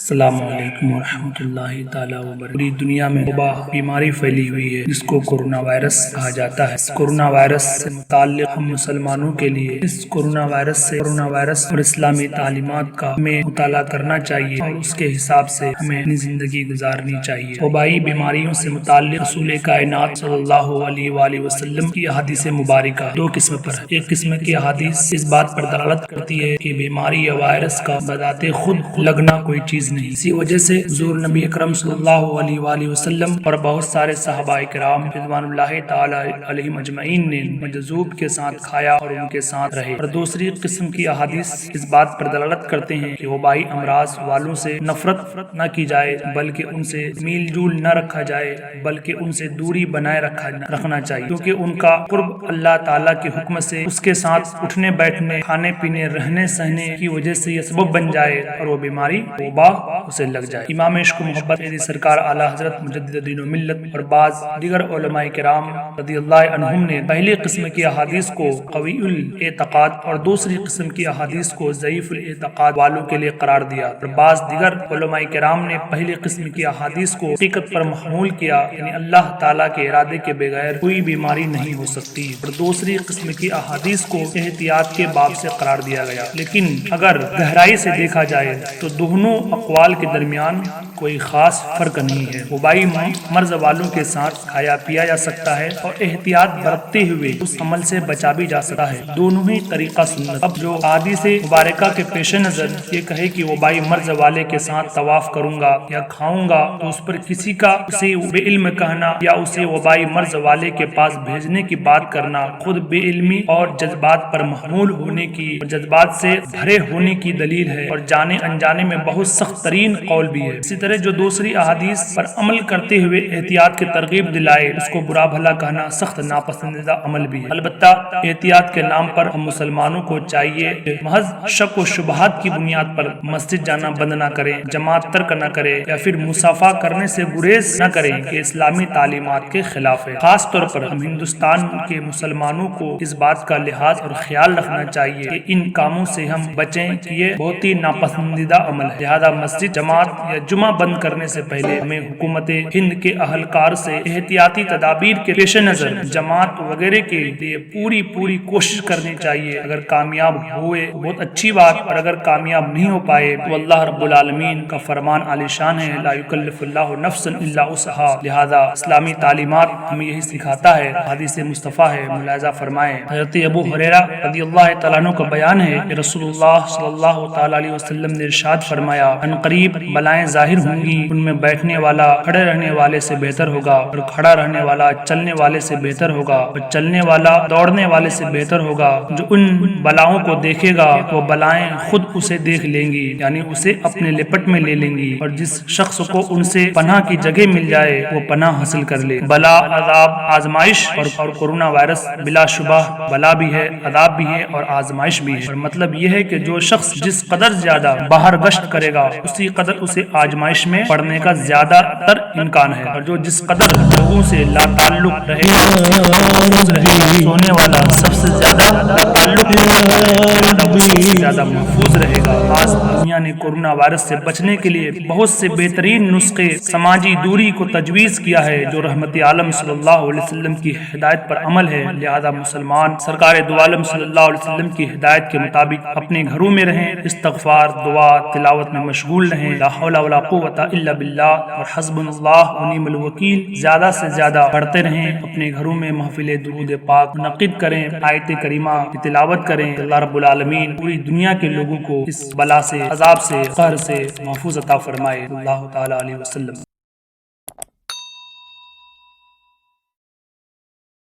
السلام علیکم ورحمۃ اللہ تعالیٰ وبرکاتہ۔ پوری دنیا میں وبا بیماری پھیلی ہوئی ہے جس کو کورونا وائرس کہا جاتا ہے۔ اس کورونا وائرس سے متعلق ہم مسلمانوں کے لیے اس کورونا وائرس اور اسلامی تعلیمات کا ہمیں مطالعہ کرنا چاہیے اور اس کے حساب سے ہمیں اپنی زندگی گزارنی چاہیے۔ وبائی بیماریوں سے متعلق رسول کائنات صلی اللہ علیہ وآلہ وسلم کی احادیث مبارکہ دو قسم پر ہے۔ ایک قسم کی احادیث اس بات پر دلالت کرتی ہے کہ بیماری یا وائرس کا بذات خود لگنا کوئی چیز نہیں۔ اسی وجہ سے حضور نبی اکرم صلی اللہ علیہ وآلہ وسلم اور بہت سارے صحابہ کرام رضوان اللہ تعالی علیہم اجمعین نے مجذوب کے ساتھ کھایا اور ان کے ساتھ رہے۔ اور دوسری قسم کی احادیث اس بات پر دلالت کرتے ہیں کہ وبائی امراض والوں سے نفرت نہ کی جائے بلکہ ان سے میل جول نہ رکھا جائے بلکہ ان سے دوری بنائے رکھنا چاہیے، کیونکہ ان کا قرب اللہ تعالیٰ کے حکم سے اس کے ساتھ اٹھنے بیٹھنے کھانے پینے رہنے سہنے کی وجہ سے یہ سبب بن جائے اور وہ بیماری وبا اسے لگ جائے۔ امام عشق و محبت سرکار اعلیٰ حضرت مجدد دین و ملت اور بعض دیگر علماء کرام رضی اللہ عنہم نے پہلی قسم کی احادیث کو قوی الاعتقاد اور دوسری قسم کی احادیث کو ضعیف الاعتقاد والوں کے لیے قرار دیا، اور بعض دیگر علماء کرام نے پہلی قسم کی احادیث کو حقیقت پر محمول کیا، یعنی اللہ تعالیٰ کے ارادے کے بغیر کوئی بیماری نہیں ہو سکتی، اور دوسری قسم کی احادیث کو احتیاط کے باب سے قرار دیا گیا۔ لیکن اگر گہرائی سے دیکھا جائے تو دونوں اقوال کے درمیان کوئی خاص فرق نہیں ہے۔ وبائی مرض والوں کے ساتھ کھایا پیا جا سکتا ہے اور احتیاط برتتے ہوئے اس عمل سے بچا بھی جا سکتا ہے، دونوں ہی طریقہ سنت۔ اب جو احادیث مبارکہ کے پیش نظر یہ کہے کہ وبائی مرض والے کے ساتھ طواف کروں گا یا کھاؤں گا، تو اس پر کسی کا اسے بے علم کہنا یا اسے وبائی مرض والے کے پاس بھیجنے کی بات کرنا خود بے علمی اور جذبات پر محمول ہونے کی، جذبات سے بھرے ہونے کی دلیل ہے اور جانے انجانے میں بہت سخت ترین قول بھی ہے۔ اسی طرح جو دوسری احادیث پر عمل کرتے ہوئے احتیاط کی ترغیب دلائے اس کو برا بھلا کہنا سخت ناپسندیدہ عمل بھی ہے۔ البتہ احتیاط کے نام پر ہم مسلمانوں کو چاہیے کہ محض شک و شبہات کی بنیاد پر مسجد جانا بند نہ کریں، جماعت ترک نہ کریں یا پھر مصافحہ کرنے سے گریز نہ کریں کہ اسلامی تعلیمات کے خلاف ہے۔ خاص طور پر ہم ہندوستان کے مسلمانوں کو اس بات کا لحاظ اور خیال رکھنا چاہیے کہ ان کاموں سے ہم بچیں کہ یہ بہت ہی ناپسندیدہ عمل ہے۔ لہذا مسجد جماعت یا جمعہ بند کرنے سے پہلے ہمیں حکومت ہند کے اہلکار سے احتیاطی تدابیر کے پیش نظر جماعت وغیرہ کے لیے پوری کوشش کرنی چاہیے۔ اگر کامیاب ہوئے بہت اچھی بات، اور اگر کامیاب نہیں ہو پائے تو اللہ رب العالمین کا فرمان عالی شان ہے، لا یکلف اللہ نفسا الا وسعہا۔ لہذا اسلامی تعلیمات ہمیں یہی سکھاتا ہے، حدیث مصطفیٰ ہے، ملاحظہ فرمائیں۔ حضرت ابو ہریرہ رضی اللہ تعالیٰ عنہ کا بیان ہے کہ رسول اللہ صلی اللہ تعالیٰ علیہ وسلم نے ارشاد فرمایا، ان قریب بلائیں ظاہر ہوں گی، ان میں بیٹھنے والا کھڑے رہنے والے سے بہتر ہوگا، اور کھڑا رہنے والا چلنے والے سے بہتر ہوگا، اور چلنے والا دوڑنے والے سے بہتر ہوگا۔ جو ان بلاؤں کو دیکھے گا وہ بلائیں خود اسے دیکھ لیں گی، یعنی اسے اپنے لپٹ میں لے لیں گی، اور جس شخص کو ان سے پناہ کی جگہ مل جائے وہ پناہ حاصل کر لے۔ بلا، عذاب، آزمائش اور کورونا وائرس بلا شبہ بلا بھی ہے، عذاب بھی ہے اور آزمائش بھی ہے، اور مطلب یہ ہے کہ جو شخص جس قدر زیادہ باہر گشت کرے گا اسی قدر اسے آزمائش میں پڑنے کا زیادہ تر امکان ہے، اور جو جس قدر لوگوں سے لا تعلق رہے گا سونے والا سب سے زیادہ محفوظ رہے گا۔ آج دنیا نے کورونا وائرس سے بچنے کے لیے بہت سے بہترین نسخے سماجی دوری کو تجویز کیا ہے جو رحمت عالم صلی اللہ علیہ وسلم کی ہدایت پر عمل ہے۔ لہذا مسلمان سرکار دو عالم صلی اللہ علیہ وسلم کی ہدایت کے مطابق اپنے گھروں میں رہیں، استغفار، دعا، تلاوت میں مشغول رہیں، لا حول ولا قوت الا باللہ، اور حسبنا اللہ ونعم الوکیل زیادہ سے زیادہ پڑھتے رہیں۔ اپنے گھروں میں محفل درود پاک منعقد کریں، آیت کریمہ کی تلاوت کریں۔ اللہ رب العالمین پوری دنیا کے لوگوں کو اس بلا سے، عذاب سے، قہر سے محفوظ عطا فرمائے۔ اللہ تعالی علیہ وسلم۔